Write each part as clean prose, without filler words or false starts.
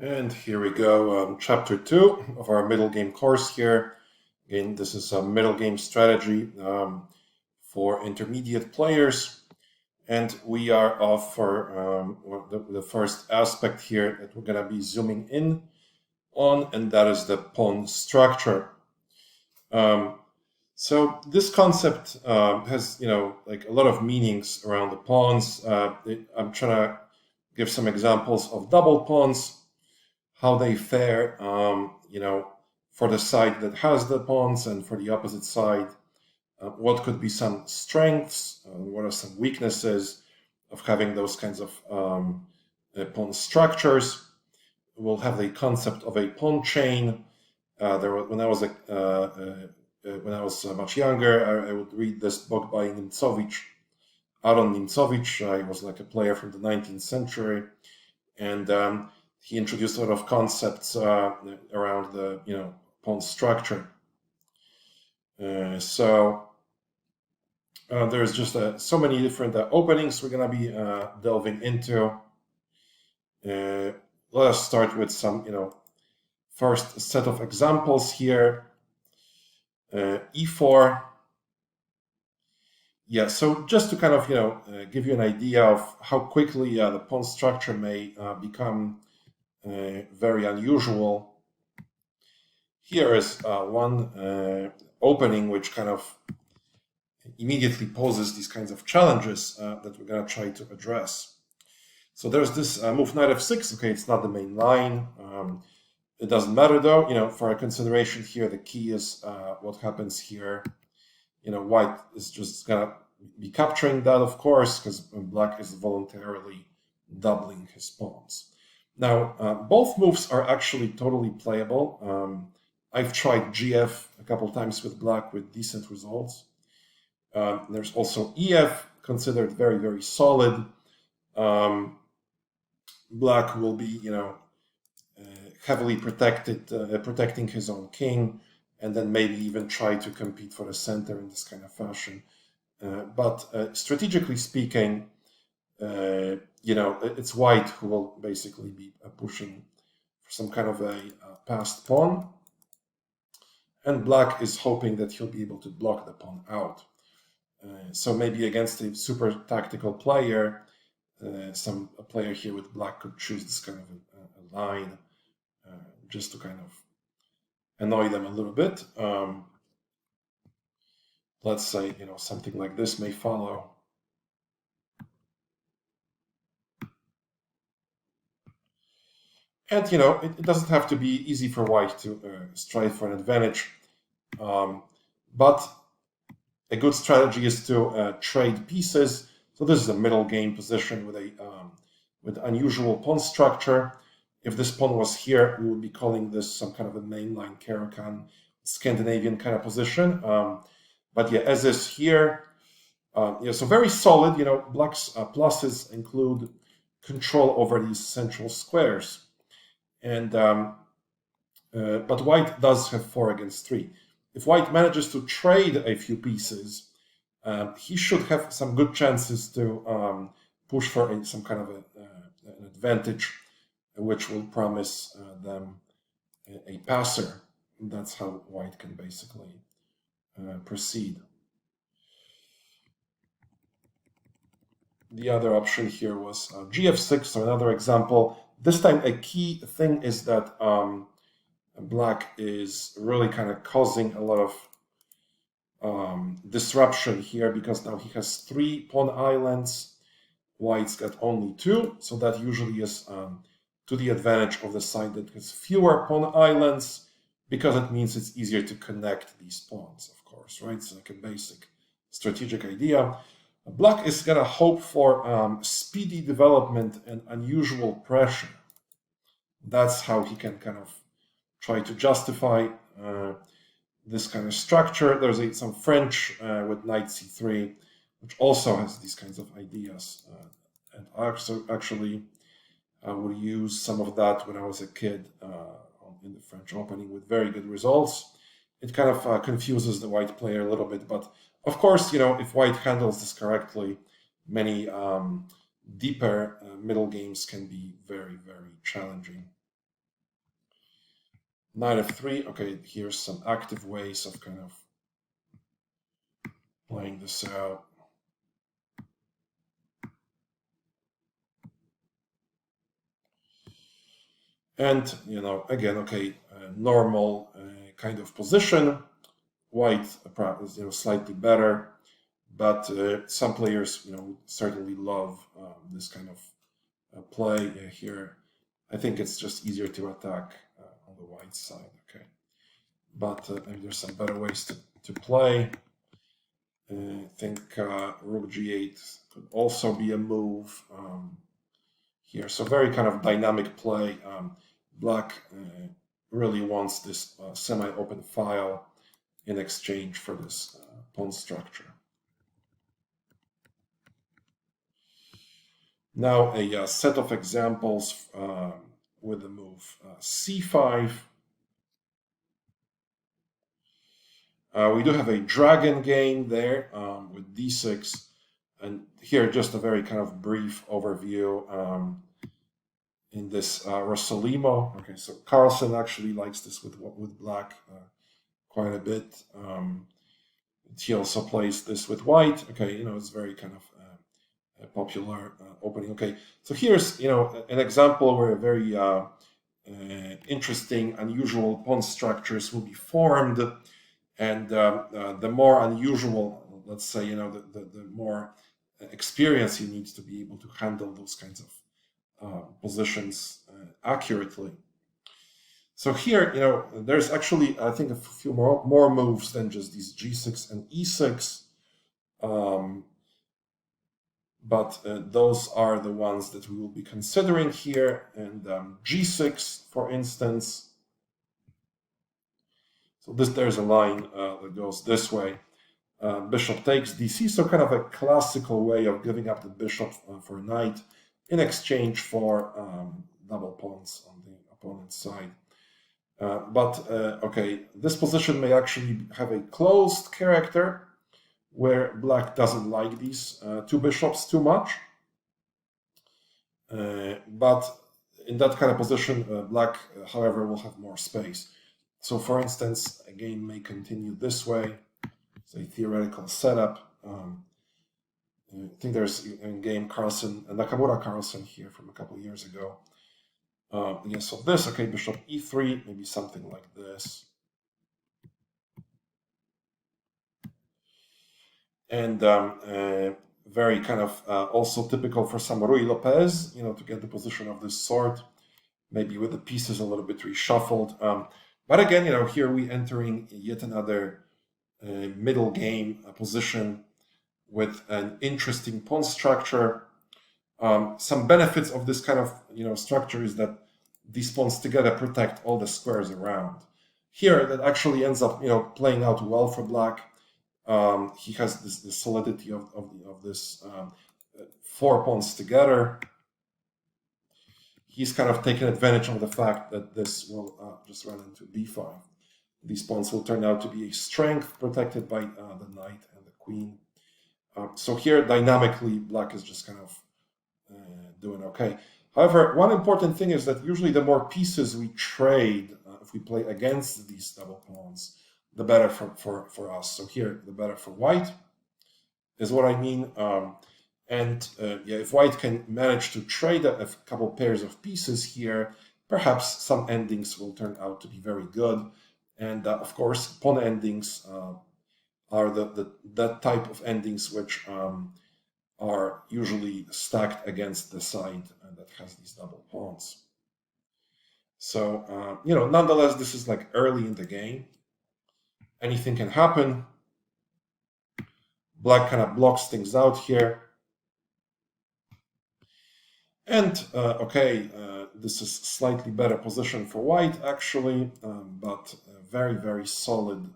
And here we go, chapter 2 of our middle game course here. Again, this is a middle game strategy for intermediate players. And we are off for the first aspect here that we're going to be zooming in on, and that is the pawn structure. So this concept has, like a lot of meanings around the pawns. I'm trying to give some examples of double pawns, how they fare, for the side that has the pawns and for the opposite side. What could be some strengths? What are some weaknesses of having those kinds of pawn structures? We'll have the concept of a pawn chain. When I was much younger, I would read this book by Nimzowicz, Aaron Nimzowicz. He was like a player from the 19th century, and he introduced a lot of concepts around the pawn structure. So there's just so many different openings we're going to be delving into. Let us start with some first set of examples here. E4. Yeah, so just to kind of give you an idea of how quickly the pawn structure may become very unusual. Here is one opening which kind of immediately poses these kinds of challenges that we're going to try to address. So there's this move knight f6. Okay, it's not the main line. It doesn't matter though. For our consideration here, the key is what happens here. White is just going to be capturing that, of course, because black is voluntarily doubling his pawns. Now, both moves are actually totally playable. I've tried GF a couple times with black with decent results. There's also EF, considered very, very solid. Black will be, heavily protecting his own king, and then maybe even try to compete for the center in this kind of fashion. But strategically speaking, it's white who will basically be pushing for some kind of a passed pawn, and black is hoping that he'll be able to block the pawn out. So maybe against a super tactical player, a player here with black could choose this kind of a line just to kind of annoy them a little bit. Let's say, something like this may follow. And, it doesn't have to be easy for white to strive for an advantage. But a good strategy is to trade pieces. So this is a middle game position with unusual pawn structure. If this pawn was here, we would be calling this some kind of a mainline Caro-Kann Scandinavian kind of position. But yeah, as is here, so very solid. Black's pluses include control over these central squares, and but white does have 4 against 3. If white manages to trade a few pieces, he should have some good chances to push for some kind of an advantage, which will promise them a passer. That's how white can basically proceed. The other option here was gf6, so another example. This time a key thing is that black is really kind of causing a lot of disruption here, because now he has 3 pawn islands. White's got only 2, so that usually is to the advantage of the side that has fewer pawn islands, because it means it's easier to connect these pawns, of course, right? So like a basic strategic idea. Black is going to hope for speedy development and unusual pressure. That's how he can kind of try to justify this kind of structure. There's some French with knight c3, which also has these kinds of ideas. And I actually would use some of that when I was a kid in the French opening with very good results. It kind of confuses the white player a little bit, but of course, if white handles this correctly, many deeper middle games can be very, very challenging. Knight f3. Okay, here's some active ways of kind of playing this out. And, you know, again, okay, normal kind of position. White, you know, slightly better, but some players, you know, certainly love this kind of play here. I think it's just easier to attack on the white side, okay. But maybe there's some better ways to play. I think rook g8 could also be a move here. So very kind of dynamic play. Black really wants this semi-open file in exchange for this pawn structure. Now a set of examples with the move c5. We do have a dragon game there with d6, and here just a very kind of brief overview in this Rossolimo. Okay, so Carlsen actually likes this with black quite a bit. He also plays this with white. Okay, you know, it's very kind of a popular opening. Okay, so here's, you know, an example where very interesting, unusual pawn structures will be formed, and the more unusual, let's say, you know, the more experience you need to be able to handle those kinds of positions accurately. So here, you know, there's actually, I think, a few more moves than just these g6 and e6. But those are the ones that we will be considering here. And g6, for instance. So there's a line that goes this way. Bishop takes dc, so kind of a classical way of giving up the bishop for knight in exchange for double pawns on the opponent's side. Okay, this position may actually have a closed character where black doesn't like these two bishops too much. But in that kind of position, black, however, will have more space. So for instance, a game may continue this way. It's a theoretical setup. I think there's a game Nakamura Carlsen here from a couple of years ago. Yeah, so this, okay, bishop e3, maybe something like this. And very kind of also typical for some Ruy Lopez, you know, to get the position of this sort, maybe with the pieces a little bit reshuffled. But again, you know, here we entering yet another middle game position with an interesting pawn structure. Some benefits of this kind of, you know, structure is that these pawns together protect all the squares around. Here, that actually ends up, you know, playing out well for black. He has the solidity of this four pawns together. He's kind of taken advantage of the fact that this will just run into b5. These pawns will turn out to be a strength protected by the knight and the queen. So here, dynamically, black is just kind of doing okay. However, one important thing is that usually the more pieces we trade, if we play against these double pawns, the better for us. So here, the better for white is what I mean. Yeah, if white can manage to trade a couple pairs of pieces here, perhaps some endings will turn out to be very good. And of course, pawn endings are that type of endings which are usually stacked against the side that has these double pawns. So, you know, nonetheless, this is like early in the game. Anything can happen. Black kind of blocks things out here. And, okay, this is slightly better position for white, actually, but very, very solid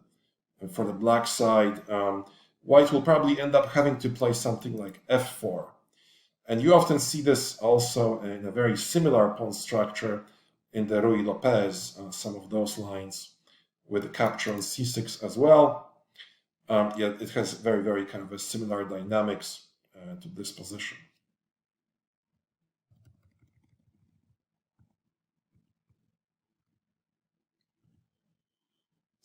for the black side. White will probably end up having to play something like f4. And you often see this also in a very similar pawn structure in the Ruy Lopez, some of those lines with the capture on c6 as well. Yeah, it has very, very kind of a similar dynamics to this position.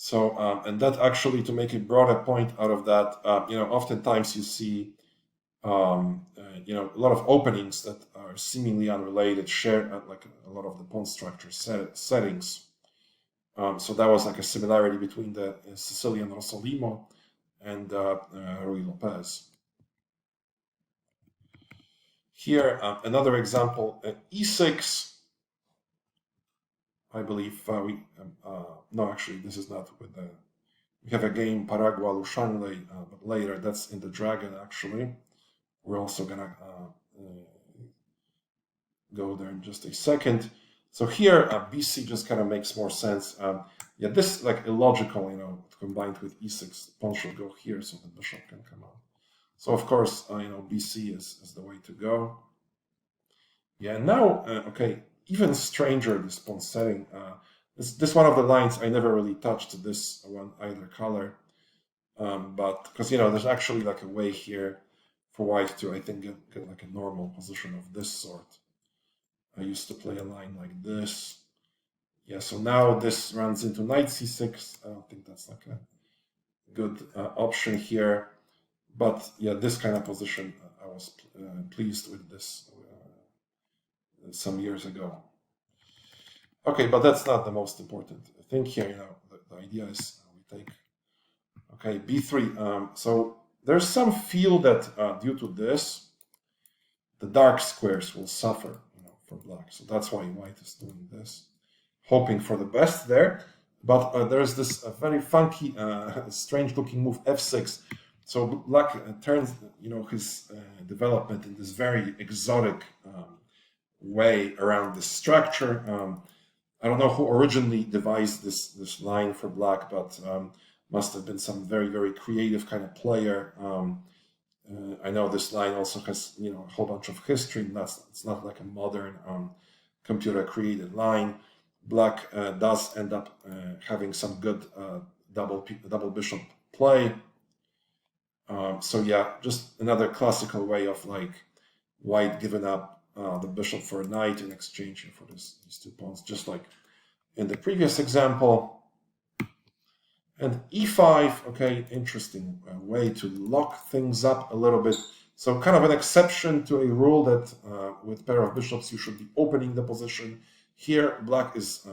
So, and that actually, to make a broader point out of that, oftentimes you see, a lot of openings that are seemingly unrelated share like a lot of the pawn structure settings. So that was like a similarity between the Sicilian Rosolimo and Ruy Lopez. Here, another example, e6. I believe no, actually, this is not with the. We have a game Paragua Lushangle, but later that's in the Dragon. Actually, we're also gonna go there in just a second. So here, BC just kind of makes more sense. Yeah, this like illogical, combined with e6, the pawn should go here so the bishop can come out. So of course, BC is the way to go. Yeah, now, okay, even stranger, this pawn setting. This one of the lines, I never really touched this one either color. But because, there's actually like a way here for white to, I think, get like a normal position of this sort. I used to play a line like this. Yeah, so now this runs into knight c6. I don't think that's like a good option here. But yeah, this kind of position, I was pleased with this some years ago. Okay, but that's not the most important thing here. The idea is we take, okay, b3. So there's some feel that due to this, the dark squares will suffer, for black. So that's why white is doing this, hoping for the best there. But there's this very funky, strange-looking move, f6. So black turns, his development in this very exotic way around the structure. I don't know who originally devised this line for black, but must have been some very, very creative kind of player. I know this line also has, a whole bunch of history. And it's not like a modern computer created line. Black does end up having some good double bishop play. So yeah, just another classical way of like white giving up the bishop for a knight in exchange for these two pawns, just like in the previous example. And e5, okay, interesting way to lock things up a little bit. So kind of an exception to a rule that with pair of bishops you should be opening the position. Here, black is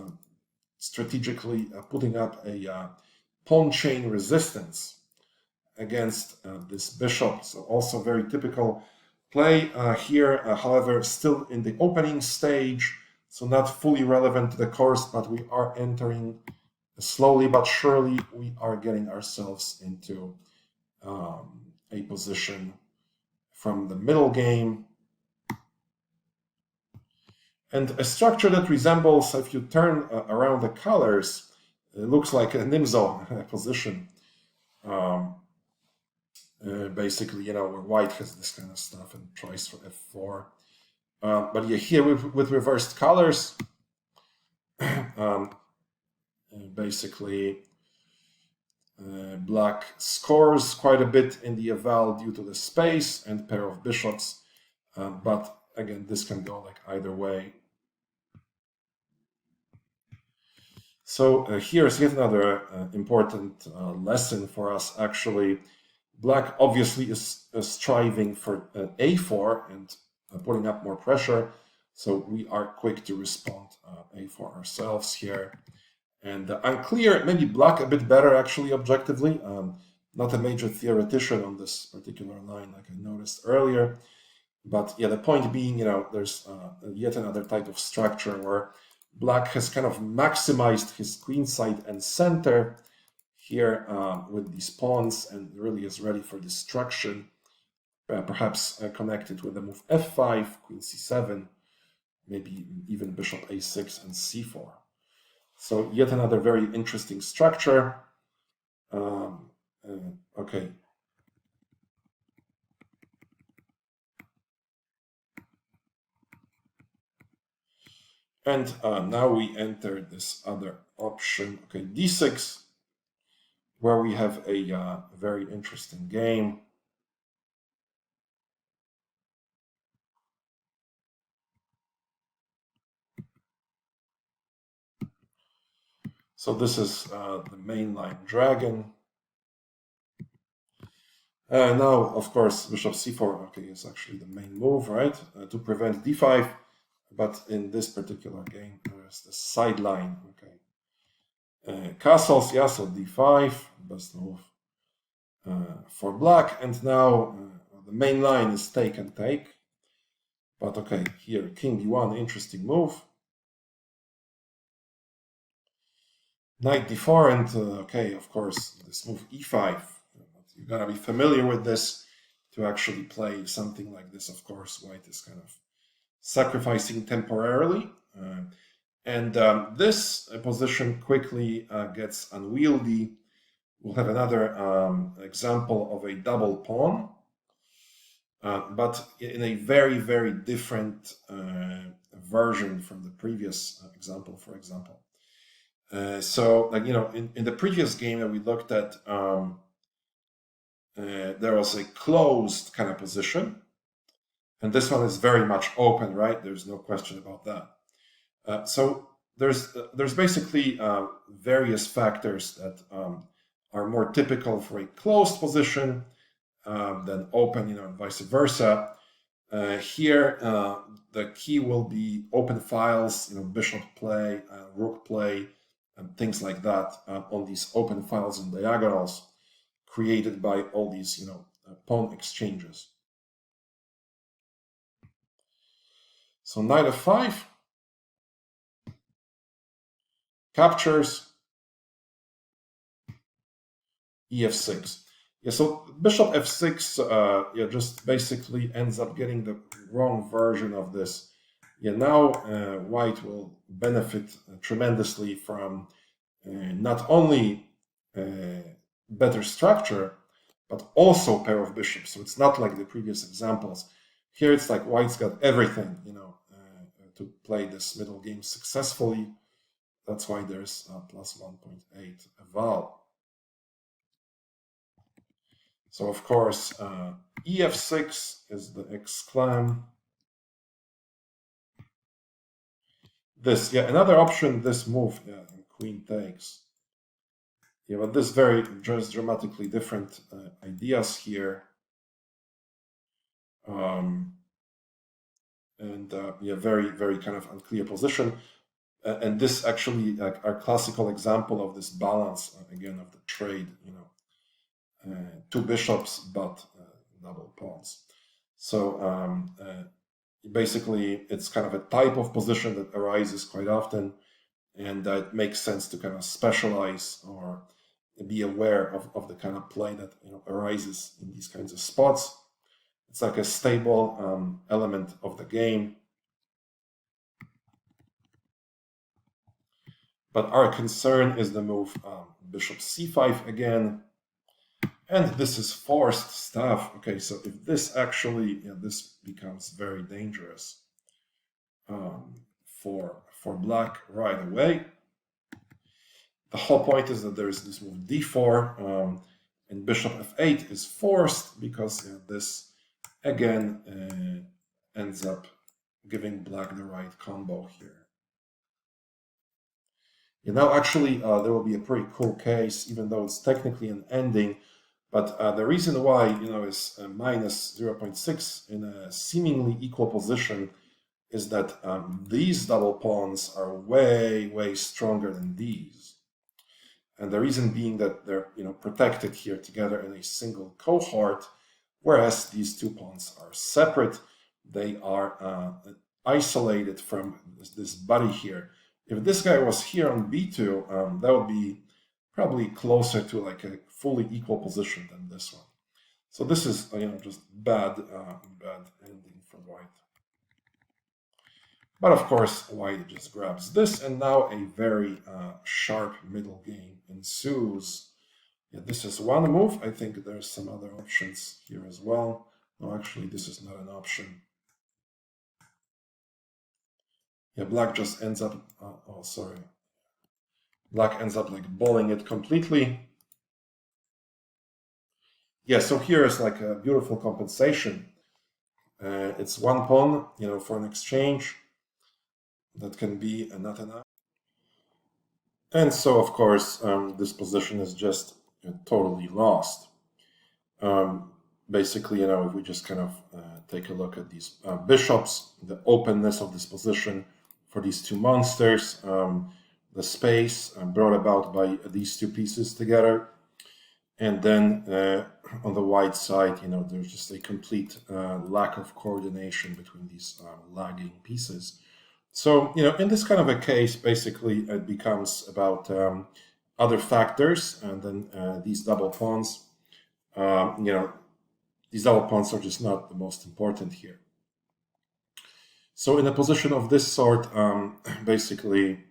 strategically putting up a pawn chain resistance against this bishop. So also very typical play here, however, still in the opening stage, so not fully relevant to the course, but we are entering slowly but surely, we are getting ourselves into a position from the middle game. And a structure that resembles, if you turn around the colors, it looks like a Nimzo position. Basically, where white has this kind of stuff and tries for f4. But yeah, here with reversed colors, basically black scores quite a bit in the eval due to the space and pair of bishops. But again, this can go like either way. So here's yet another important lesson for us, actually. Black obviously is striving for a4 and putting up more pressure. So we are quick to respond a4 ourselves here. And unclear, maybe black a bit better actually objectively. Not a major theoretician on this particular line like I noticed earlier. But yeah, the point being, there's yet another type of structure where black has kind of maximized his queenside and center here with these pawns and really is ready for destruction, perhaps connected with the move f5, queen c7, maybe even bishop a6 and c4. So yet another very interesting structure. Okay. And now we enter this other option, okay, d6, where we have a very interesting game. So this is the mainline dragon. Now, of course, bishop c4, okay, is actually the main move, right, to prevent d5. But in this particular game, there's the sideline, okay. Castles, yeah, so d5, best move for black. And now the main line is take and take. But okay, here, king b1, interesting move. Knight d4, and okay, of course, this move e5. You're gonna be familiar with this to actually play something like this. Of course, white is kind of sacrificing temporarily. And this position quickly gets unwieldy. We'll have another example of a double pawn, but in a very, very different version from the previous example, for example. So, like, you know, in the previous game that we looked at, there was a closed kind of position. And this one is very much open, right? There's no question about that. So there's basically various factors that are more typical for a closed position than open, you know, and vice versa. Here, the key will be open files, you know, bishop play, rook play, and things like that on these open files and diagonals created by all these, you know, pawn exchanges. So knight f5 captures ef6. Yeah, so bishop f6 yeah, just basically ends up getting the wrong version of this. Yeah, now white will benefit tremendously from not only better structure, but also pair of bishops. So it's not like the previous examples. Here it's like white's got everything, you know, to play this middle game successfully. That's why there's plus 1.8 eval. So of course, ef6 is the exclam. This, yeah, another option, this move, yeah, queen takes. Yeah, but this just dramatically different ideas here. And yeah, very, very kind of unclear position. And this actually a classical example of this balance, again, of the trade, you know, two bishops, but double pawns. So basically, it's kind of a type of position that arises quite often, and it makes sense to kind of specialize or be aware of the kind of play that, you know, arises in these kinds of spots. It's like a stable element of the game. But our concern is the move bishop c5 again. And this is forced stuff. Okay, so if this actually, yeah, this becomes very dangerous for black right away. The whole point is that there is this move d4, and bishop f8 is forced because, yeah, this again ends up giving black the right combo here. You know, actually, there will be a pretty cool case, even though it's technically an ending. But the reason why, you know, is minus 0.6 in a seemingly equal position is that these double pawns are way, way stronger than these. And the reason being that they're, you know, protected here together in a single cohort, whereas these two pawns are separate. They are isolated from this body here. If this guy was here on b2, that would be probably closer to like a fully equal position than this one. So this is, you know, just bad ending for white. But of course, white just grabs this, and now a very sharp middle game ensues. Yeah, this is one move. I think there's some other options here as well. No, actually, this is not an option. Yeah, black just ends up, oh, sorry. Black ends up like bowling it completely. Yeah, so here is like a beautiful compensation. It's one pawn, you know, for an exchange that can be not enough. And so, of course, this position is just totally lost. Basically, if we just kind of take a look at these bishops, the openness of this position for these two monsters, the space brought about by these two pieces together, and then on the white side, there's just a complete lack of coordination between these lagging pieces. So, in this kind of a case, basically it becomes about other factors, and then these double pawns, these double pawns are just not the most important here. So in a position of this sort, basically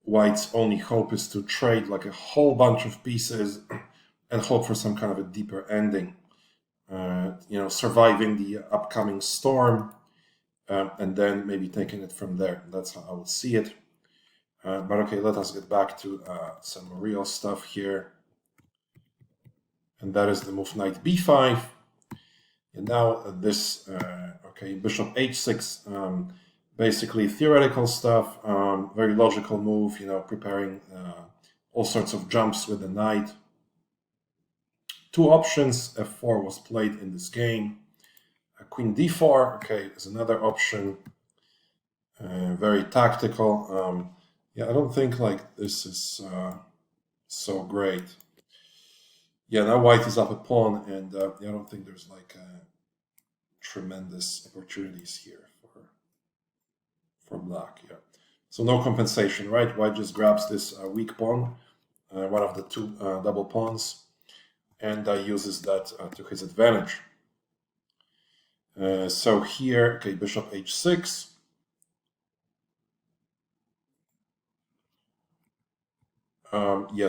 white's only hope is to trade like a whole bunch of pieces and hope for some kind of a deeper ending, surviving the upcoming storm, and then maybe taking it from there. That's how I would see it. But okay, let us get back to some real stuff here. And that is the move knight b5. And now this, bishop h6, basically theoretical stuff, very logical move, preparing all sorts of jumps with the knight. Two options, f4 was played in this game. Queen d4, okay, is another option. Very tactical. I don't think like this is so great. Now white is up a pawn, and I don't think there's like tremendous opportunities here for black. So no compensation, right? White just grabs this weak pawn, one of the two double pawns, and uses that to his advantage. So here, okay, bishop h6.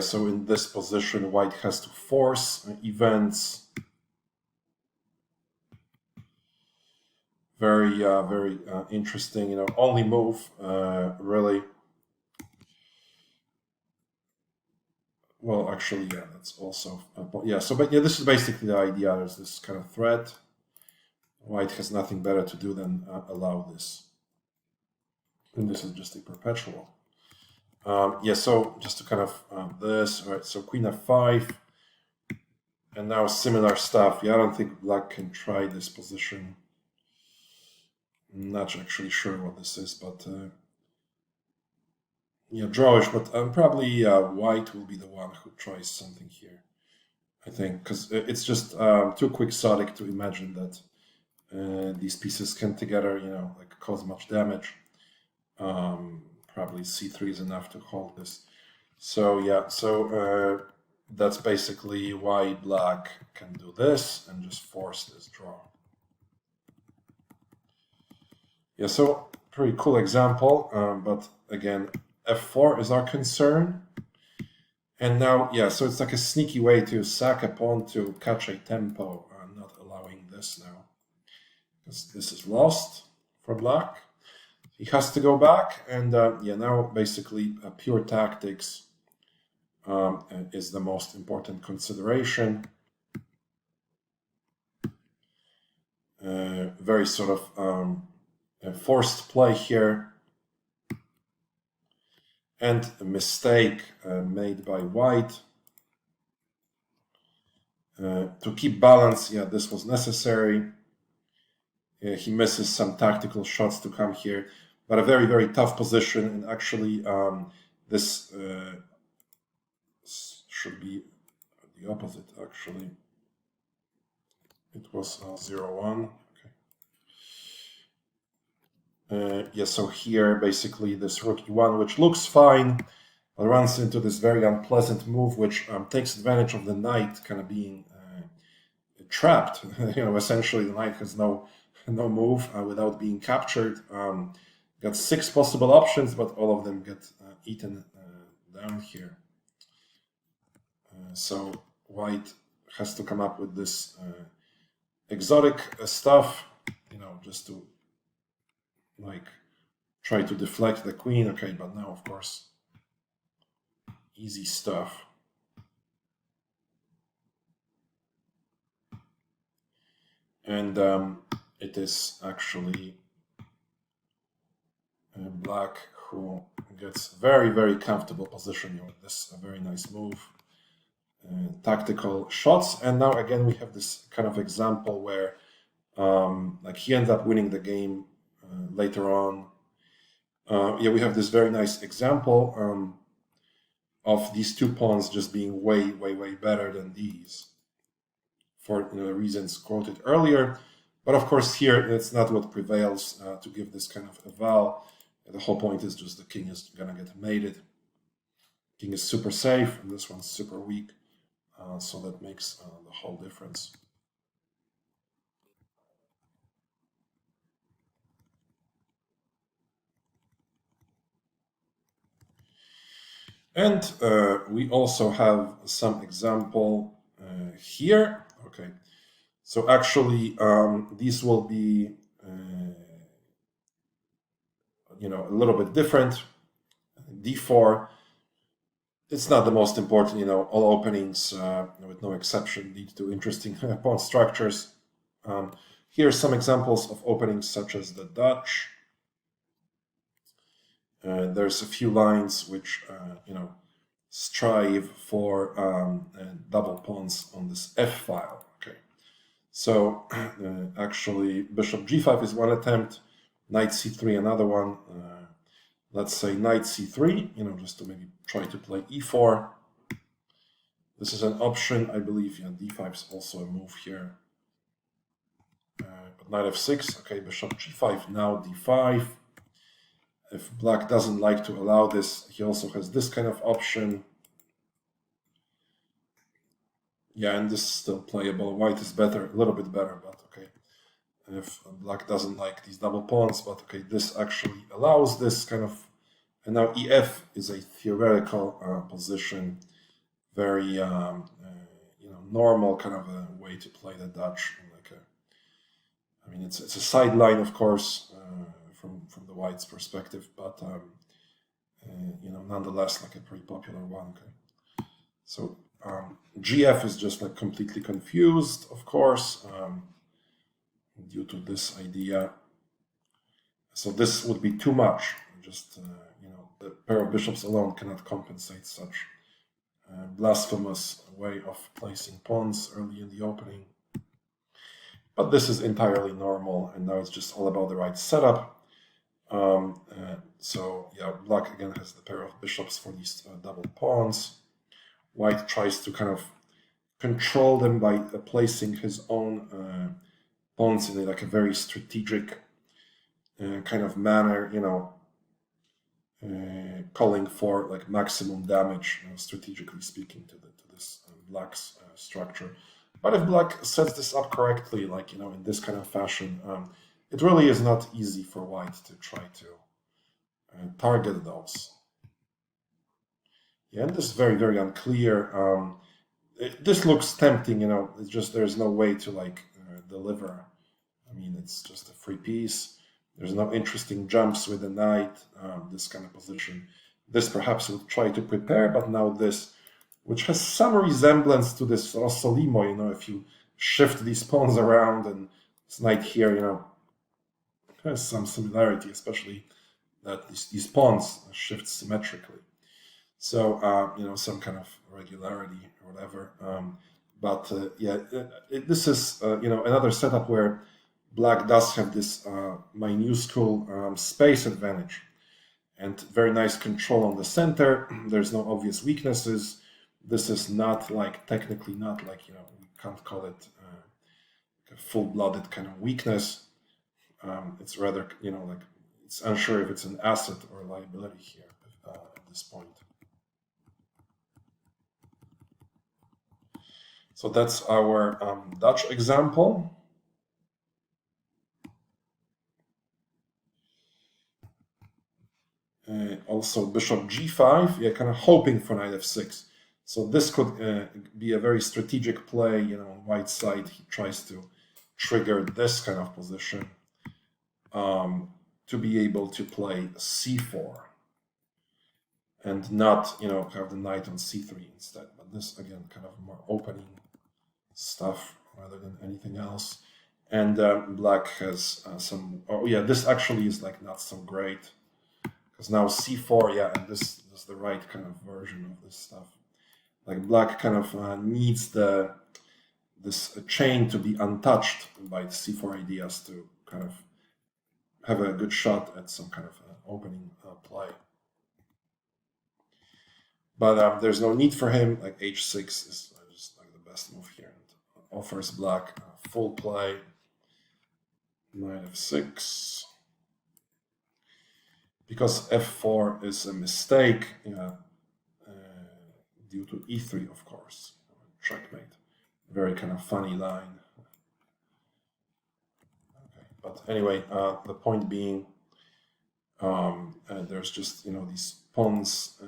So in this position, white has to force events. Very, very interesting, only move, really. Well, actually, that's also, this is basically the idea. There's this kind of threat. White has nothing better to do than allow this. And this is just a perpetual. So just to kind of this, all right, so queen f5. And now similar stuff. I don't think black can try this position. I'm not actually sure what this is, but drawish, but probably white will be the one who tries something here, I think, because it's just too quixotic to imagine that these pieces can together, like cause much damage. Probably c3 is enough to hold this. So that's basically why black can do this and just force this draw. So pretty cool example, but again, f4 is our concern. And now, so it's like a sneaky way to sack a pawn to catch a tempo, not allowing this now. Because this is lost for black. He has to go back, and now basically pure tactics is the most important consideration. Very sort of a forced play here. And a mistake made by white. To keep balance, this was necessary. He misses some tactical shots to come here, but a very, very tough position. And actually, this should be the opposite, actually. It was 0-1. Okay. So here, basically, this rook e1, which looks fine, but runs into this very unpleasant move, which takes advantage of the knight kind of being trapped. Essentially, the knight has no move without being captured. Got 6 possible options, but all of them get eaten down here. So white has to come up with this exotic stuff, just to like try to deflect the queen. Okay, but now, of course, easy stuff. And it is actually black who gets very, very comfortable position with this very nice move. Tactical shots. And now again, we have this kind of example where like he ends up winning the game later on. Yeah, we have this very nice example of these two pawns just being way, way, way better than these for the reasons quoted earlier. But of course here, it's not what prevails to give this kind of eval. The whole point is just the king is going to get mated. King is super safe, and this one's super weak. So that makes the whole difference. And we also have some example here. Okay, so actually these will be a little bit different. D4. It's not the most important, all openings, with no exception, lead to interesting pawn structures. Here are some examples of openings such as the Dutch. There's a few lines which, strive for double pawns on this F file. Okay, so actually bishop G5 is one attempt, knight C3 another one. Let's say knight C3, just to maybe try to play E4. This is an option, I believe. Yeah, D5 is also a move here. But knight F6, okay, bishop G5, now D5. If black doesn't like to allow this, he also has this kind of option. Yeah, and this is still playable. White is better, a little bit better, but okay. If black doesn't like these double pawns, but okay, this actually allows this kind of. And now EF is a theoretical position, very normal kind of a way to play the Dutch. It's a sideline, of course, from the whites' perspective, but nonetheless, like a pretty popular one. Okay, so GF is just like completely confused, of course, due to this idea. So this would be too much. Just the pair of bishops alone cannot compensate such blasphemous way of placing pawns early in the opening. But this is entirely normal, and now it's just all about the right setup. So yeah, black again has the pair of bishops for these double pawns. White tries to kind of control them by placing his own pawns in like a very strategic kind of manner, calling for like maximum damage, strategically speaking, to this black's structure. But if black sets this up correctly, like in this kind of fashion, it really is not easy for white to try to target those. Yeah, and this is very, very unclear. This looks tempting, it's just there's no way to like deliver. It's just a free piece. There's no interesting jumps with the knight, this kind of position. This perhaps would try to prepare, but now this, which has some resemblance to this Rossolimo, if you shift these pawns around, and this knight here, has some similarity, especially that these pawns shift symmetrically. So, some kind of regularity or whatever. This is, another setup where black does have this minuscule space advantage and very nice control on the center. There's no obvious weaknesses. This is not like, technically not like, we can't call it a full-blooded kind of weakness. It's rather, like it's unsure if it's an asset or a liability here at this point. So that's our Dutch example. Also bishop G5, yeah, kind of hoping for knight F6. So this could be a very strategic play, on white side. He tries to trigger this kind of position to be able to play C4 and not, have the knight on C3 instead. But this, again, kind of more opening stuff rather than anything else. And black has some, this actually is like not so great, because now c4, yeah, and this is the right kind of version of this stuff. Like black kind of needs this chain to be untouched by the c4 ideas to kind of have a good shot at some kind of opening play. But there's no need for him. Like h6 is just like the best move here, and offers black full play. Knight f6. Because f4 is a mistake, due to e3, of course. Checkmate. Very kind of funny line. Okay. But anyway, the point being, there's just these pawns.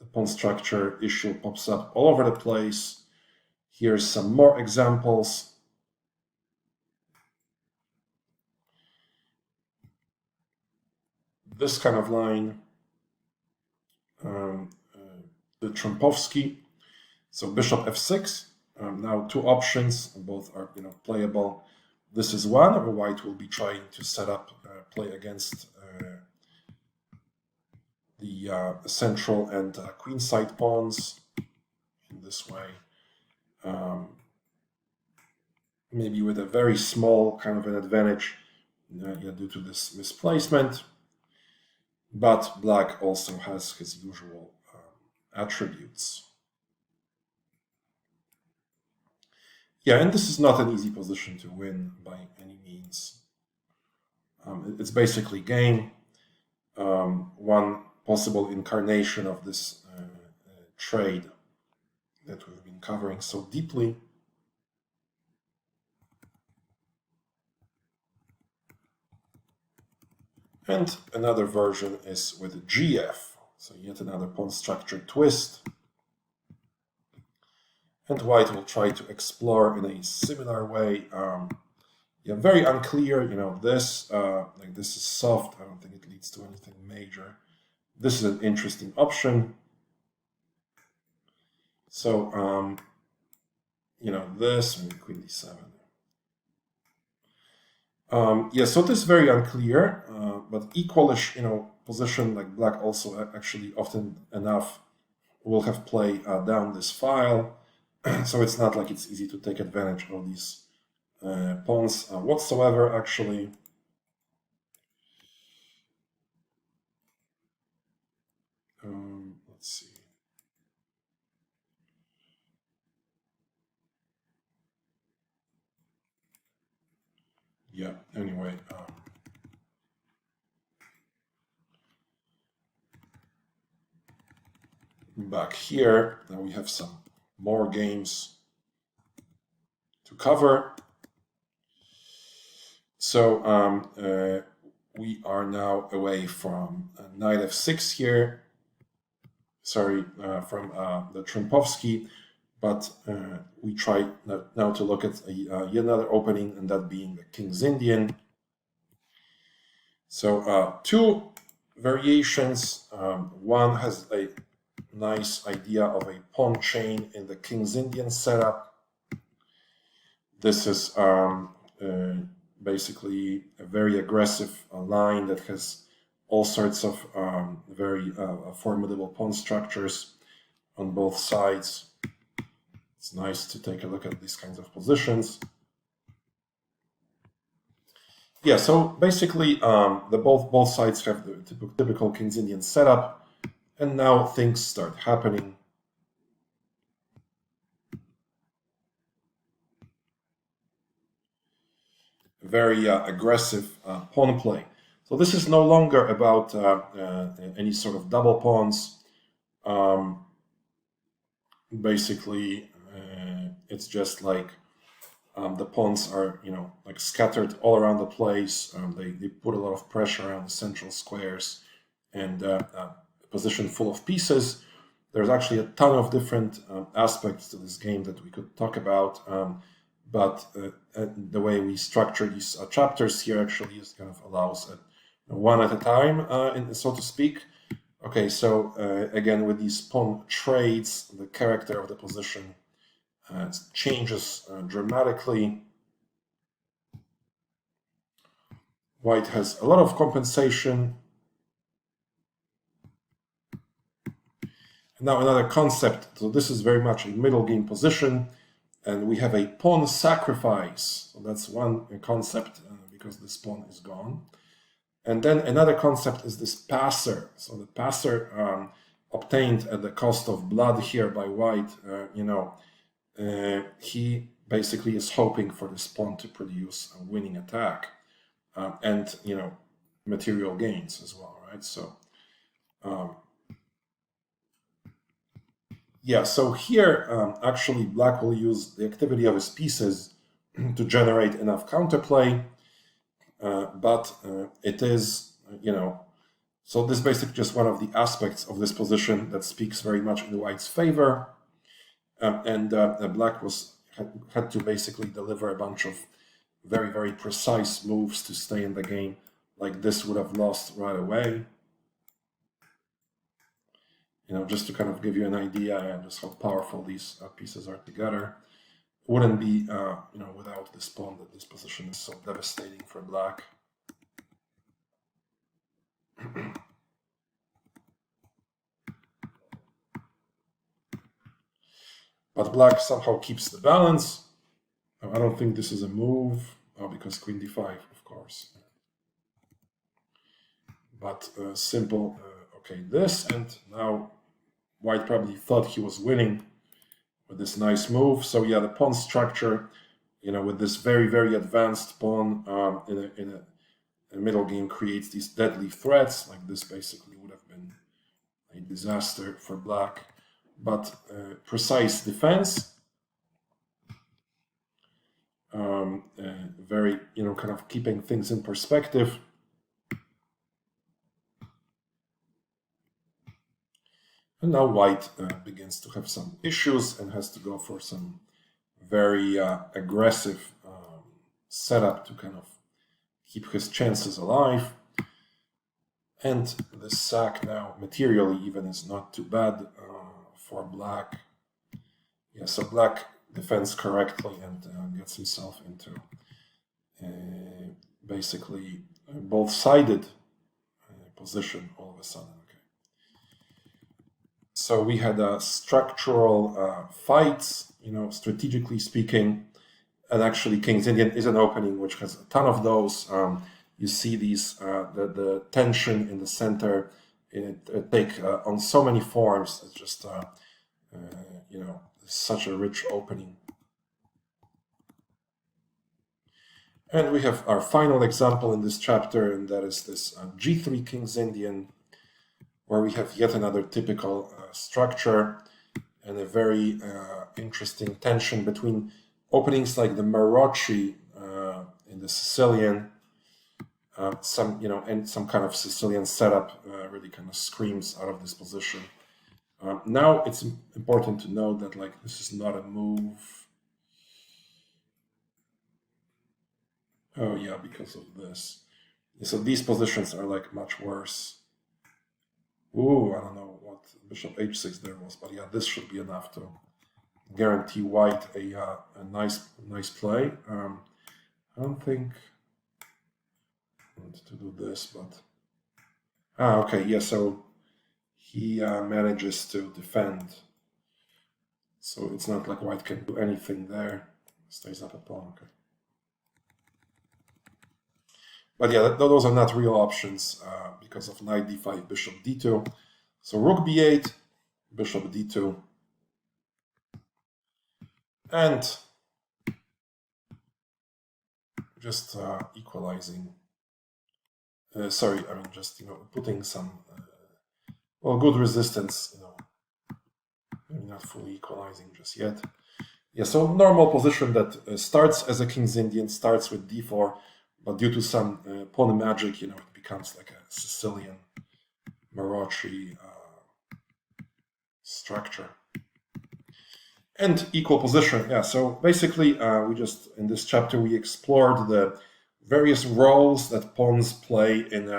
The pawn structure issue pops up all over the place. Here's some more examples. This kind of line, the Trumpovsky. So bishop f6. Now two options, both are playable. This is one, where white will be trying to set up play against the central and queenside pawns in this way. Maybe with a very small kind of an advantage due to this misplacement. But black also has his usual attributes. Yeah, and this is not an easy position to win by any means. It's basically game. One possible incarnation of this trade that we've been covering so deeply. And another version is with GF, so yet another pawn structure twist. And white will try to explore in a similar way. Yeah, very unclear. This like this is soft. I don't think it leads to anything major. This is an interesting option. So this maybe queen d7. Yeah, so this is very unclear, but equalish, position like black also actually often enough will have play down this file. So it's not like it's easy to take advantage of these pawns whatsoever, actually. Let's see. Yeah, anyway. Back here, now we have some more games to cover. So we are now away from knight f6 here. Sorry, from the Trumpovsky, but we try now to look at yet another opening, and that being the King's Indian. So two variations. One has a nice idea of a pawn chain in the King's Indian setup. This is basically a very aggressive line that has all sorts of very formidable pawn structures on both sides. It's nice to take a look at these kinds of positions. Yeah, so basically both sides have the typical King's Indian setup, and now things start happening. Very aggressive pawn play. So this is no longer about any sort of double pawns. Basically, it's just like the pawns are, like scattered all around the place. They put a lot of pressure on the central squares, and a position full of pieces. There's actually a ton of different aspects to this game that we could talk about. But the way we structure these chapters here actually is kind of allows one at a time, so to speak. Okay, so again, with these pawn trades, the character of the position changes dramatically. White has a lot of compensation. Now another concept. So this is very much a middle game position, and we have a pawn sacrifice. So that's one concept because this pawn is gone. And then another concept is this passer. So the passer obtained at the cost of blood here by white, he basically is hoping for this pawn to produce a winning attack and, material gains as well, right? So, so here actually black will use the activity of his pieces to generate enough counterplay, but it is, so this is basically just one of the aspects of this position that speaks very much in white's favor. And black had to basically deliver a bunch of very, very precise moves to stay in the game. Like this would have lost right away. Just to kind of give you an idea and just how powerful these pieces are together. It wouldn't be, without this pawn that this position is so devastating for black. But black somehow keeps the balance. I don't think this is a move, because queen d5, of course. But simple, okay, this, and now white probably thought he was winning with this nice move. So yeah, the pawn structure, with this very, very advanced pawn in a middle game creates these deadly threats. Like this basically would have been a disaster for black. But precise defense, very, kind of keeping things in perspective. And now white begins to have some issues and has to go for some very aggressive setup to kind of keep his chances alive. And the sack now materially even is not too bad for black. Yeah, so black defends correctly and gets himself into basically both-sided position all of a sudden. Okay. So we had structural fights, strategically speaking, and actually King's Indian is an opening which has a ton of those. You see these the tension in the center. It take on so many forms. It's just such a rich opening. And we have our final example in this chapter, and that is this G3 King's Indian, where we have yet another typical structure and a very interesting tension between openings like the Marocci in the Sicilian, and some kind of Sicilian setup really kind of screams out of this position. Now it's important to note that this is not a move. Oh yeah, because of this. So these positions are much worse. Ooh, I don't know what bishop h6 there was, but yeah, this should be enough to guarantee white a nice play. I don't think I want to do this, but okay, yeah. So he manages to defend. So it's not like white can do anything there. Stays up a pawn. Okay. But yeah, those are not real options because of knight d5, bishop d2. So rook b8, bishop d2. And just equalizing. Just putting some good resistance. Maybe not fully equalizing just yet. Yeah, so normal position that starts as a King's Indian, starts with d4. But due to some pawn magic, it becomes like a Sicilian Marocci structure. And equal position, yeah. So basically, in this chapter, we explored the various roles that pawns play in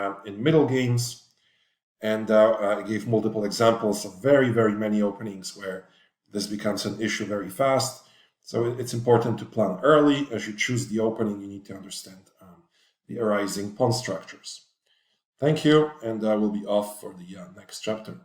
middle games, and I gave multiple examples of very, very many openings where this becomes an issue very fast. So it's important to plan early. As you choose the opening, you need to understand the arising pawn structures. Thank you, and I will be off for the next chapter.